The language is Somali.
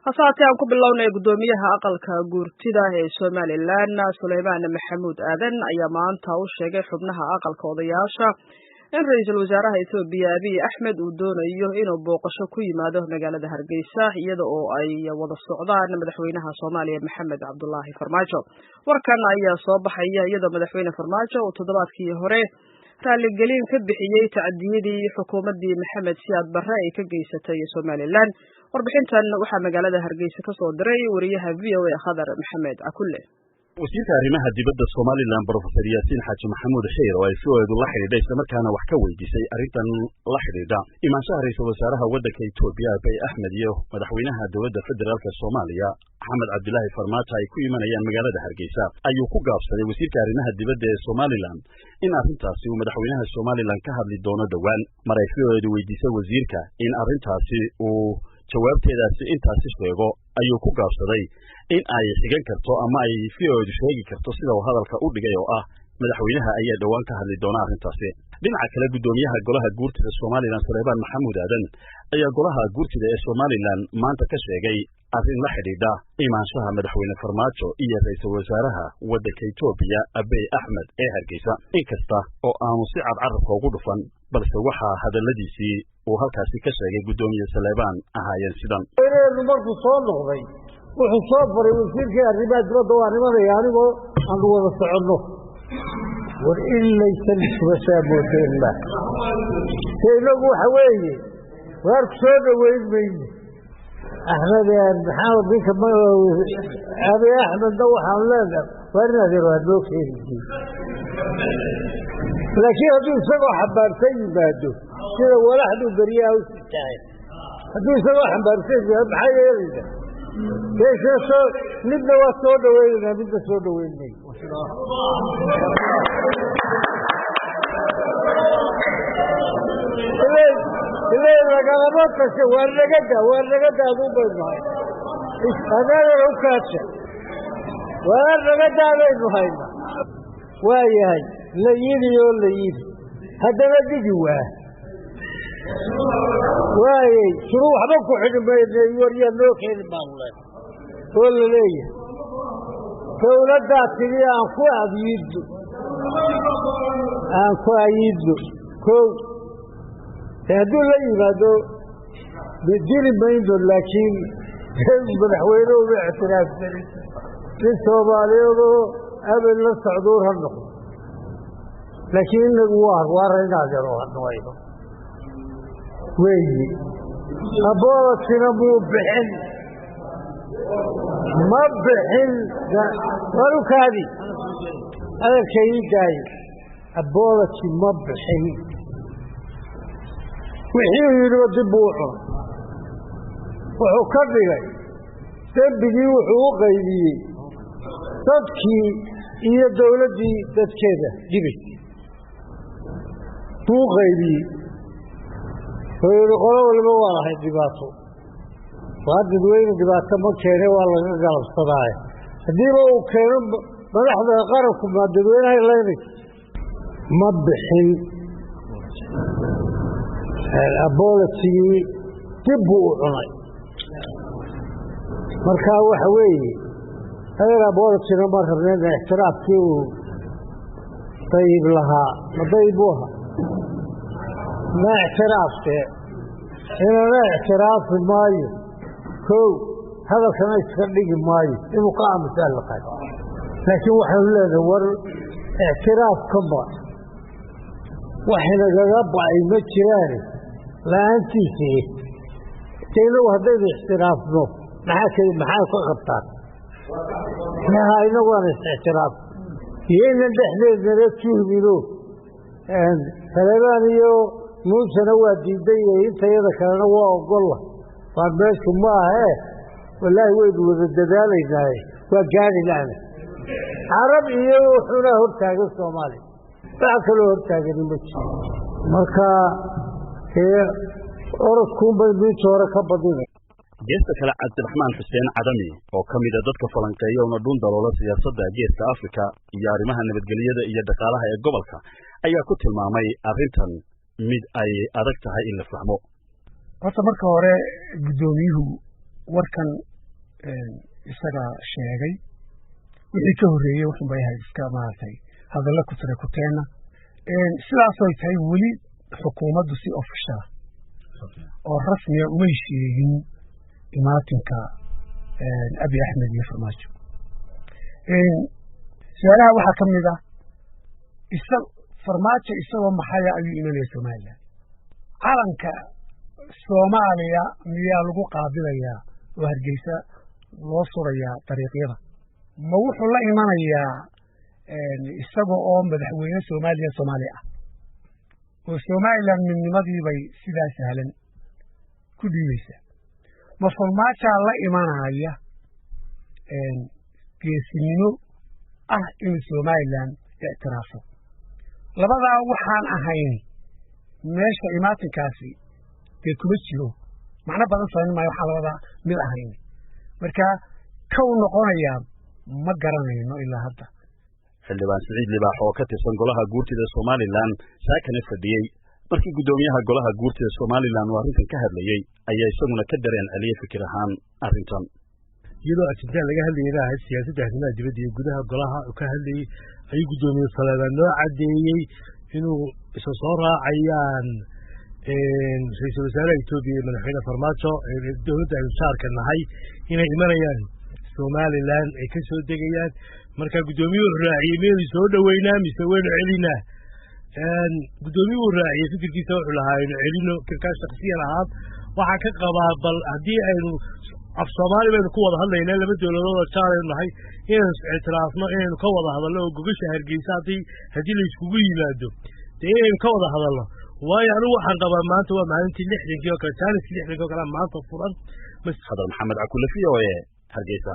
hasaatee aan ku bilownay gudoomiyaha aqalka guurtida ee Somaliland Suleymaan Maxamuud Aadan ayaa maanta u sheegay xubnaha aqalka odayaasha in ra'iisul wasaaraha Itoobiya Abiy Ahmed uu doonayo inuu booqasho ku yimaado magaalada Hargeysa iyada oo ay wada socdaan madaxweynaha Soomaaliya Maxamed Cabdullaahi Farmaajo. Warkan ayaa soo baxaya iyada madaxweyne Farmaajo oo toddobaadkii hore raaligelin ka bixiyay tacdiyadii xukuumadii Maxamed Siyaad Barre ay ka geysatay Somaliland. warbixintan waxaa magaalada Hargeysa ka soo diray wariyaha VOA Khadar Maxamed Akulle. wasiirka arrimaha dibadda Somaliland Professor Yaasiin Xaaji Maxamuud Xeer oo ay soo laxidhay isla markaana wax ka weydiisay arrintan la xidhiidha imaanshaha ra'iisul wasaaraha waddanka Itoobiya Abiy Ahmed iyo madaxweynaha dowladda federaalka Soomaaliya Maxamed Cabdullaahi Farmaajo ay ku imanayaan magaalada Hargeysa ayuu ku gaabsaday wasiirka arrimaha dibadda ee Somaliland in arrintaasi uu madaxweynaha Somaliland ka hadli doono dhawaan mar ay fiyoeedu weydiisay wasiirka in arrintaasi uu jawaabteedaasi intaasi sheego ayuu ku gaabsaday in ay xigan karto ama ay fiyoeedu sheegi karto sida uu hadalka u dhigay oo ah madaxweynaha ayaa dhawaan ka hadli doona arrintaasi. dhinaca kale gudoomiyaha golaha guurtida Somaliland Suleymaan Maxamuud Aadan ayaa golaha guurtida ee Somaliland maanta ka sheegay arrin la xidhiidha imaanshaha madaxweyne Farmaajo iyo ra'iisul wasaaraha waddanka Itoobiya Abiy Ahmed ee Hargeysa inkasta oo aanu si cad carabka ugu dhufan balse waxaa hadalladiisii uu halkaasi ka sheegay gudoomiye Suleymaan ahaayeen sidan. markuu soo noqday wuxuu soo faray wasiirkii arrimaha dibadda waa nimanaya anigoo aan wada soconno war in laysan isbashaa moodeenna inagu waxa weeye waar ku soo dhaweyn mayno Ahmed maxamed ninka Abiy Ahmedna waxaan leenahay waar inaad waa loo keenay laakiin hadduu isagoo xambaarsan yimaado sida walaxdu beriyaa u sitaay hadduu isagoo xambaarsan yimaado maxaa yeelaysaa keesoo midna waa soo dhaweynaa midna soo dhaweynay ilaa lagalama tasha waa nagada aduu baynu hayna anaagana u kaadsha waa nagadaa baynu hayna waa yahay la yidhi oo la yidhi haddana digi waayey suru waxba ku xidhi maynay waryaa noo keeni baanu leenahay oo la leeyahay dawladdaa tigi aan ku ayiidno kow hadduu la yimaado dili mayno laakiin madaxweyne uma ictiraafsanin nin soomaaliyeedoo abel la socduur ha noqdo laakiin inagu waara inaadero hadnoayno weyi aboodatina muu bixin ma bixin walukaadi hadalka ii daaye aboodati ma bixin wixii yidhi dib buu cunay wuxuu ka dhigay dembigii wuxuu u qaybiyey dadkii iyo dawladdii dadkeeda dhibay buu u qaybiyey oo yidhi qolo waliba waa lahay dhibaato waa dadweyne dhibaato ma keene waa laga galabsadaaye haddiiba uu keeno madaxda qaranku maa dadweynahay laynaysa ma bixin aboodatigii dib buu u cunay markaa waxa weeye adeer aboodatina ma rabneen ixtiraafkii uu dayib lahaa ma dayib u ahaa ma ictiraaftee inana ictiraafi maayo kow hadalkana iska dhigi maayo inuu ka aamusaa la qay laakiin waxaanu leenahay war ictiraafka ma waxinagaga bacay ma jiraane la-aantiisii inagu haddaynu ixtiraafno maxaa ka qabtaan inagu aan is-ictiraaf iyo inan dhexdeednala tuhmino Suleymaan iyo muusena waa diiday intayada kalena waa ogolla waa meeshu maahe wallaahi waynu wada dadaalaynaaye waa gaari laana carab iyo wuxuuna hortaagan Soomaaliya waxa kaloo hortaagani ma jiro marka orodkuunbay mid hore ka badinay. geesta kale Cabdiraxmaan Xuseen Cadami oo ka mid ah dadka falanqeeya oo dhun daloola siyaasadda geeska Afrika iyo arrimaha nabadgelyada iyo dhaqaalaha ee gobolka ayaa ku tilmaamay arrintan mid ay adag tahay in la fahmo. horta marka hore gudoomiyuhu warkan isaga sheegay wixii ka horreeyey wuxun bay ahayd iska maaragtay hadalla ku tira kuteena sidaasoo tahay weli xukuumaddu si ofishala oo rasmiya umay sheegin imaatinka Abiy Ahmed iyo Farmaajo su'aalaha waxaa ka mid ah Farmaajo isagoo maxaya ayuu imanaya Somaliland calanka Soomaaliya miyaa lagu qaabilayaa oo Hargeysa loo surayaa dariiqyada ma wuxuu la imanayaa isagoo oo madaxweyne Soomaaliya ah oo Somaliland midnimadii bay sidaa sahlan ku dhiibaysaa ma Farmaajo la imanaya geesinimo ah in Somaliland ictiraafo labadaa waxaan ahayn meesha imaatinkaasi dee kuma jiro macno badan samayn maayo waxaan labadaa mid ahayn marka kow noqonaya ma garanayno ilaa hadda xildhibaan Siciid Libaax oo ka tirsan golaha guurtida Somaliland saakana fadhiyay markii gudoomiyaha golaha guurtida Somaliland oo arrintan ka hadlayay ayaa isaguna ka dareen celiyay fikir ahaan arrintan iyadoo ajinta laga hadlayay siyaasadda arrimaha dibadda iyo gudaha golaha ka hadlayay ay gudoomiye Saleebaan noo cadeeyay inuu isu soo raacayaan ra'iisul wasaaraha Itoobiya iyo madaxweyne Farmaajo ee dowladda ay saarka nahay inay imanayaan Somaliland ay ka soo degayaan marka gudoomiyuhu raaciyay meel soo dhaweynaa mise waynu celinaa gudoomiyuhu raaciyay fikirkiisa wuxuu lahaa inuu celino kirka shakhsiyan ahaan waxa ka qabaa bal haddii aynu af Soomaali baynu ku wada hadlaynaa laba dowladood oo jaaray nahay inaan ictiraafno inaynu ka wada hadalno oo gogasha Hargeysa haddii la iskugu yimaado inaynu ka wada hadalno waayo anigu waxaan qabaa maanta waa maalintii 60 oo kale 60 oo kale maanta furan Khadar Maxamed Akulafi oo Hargeysa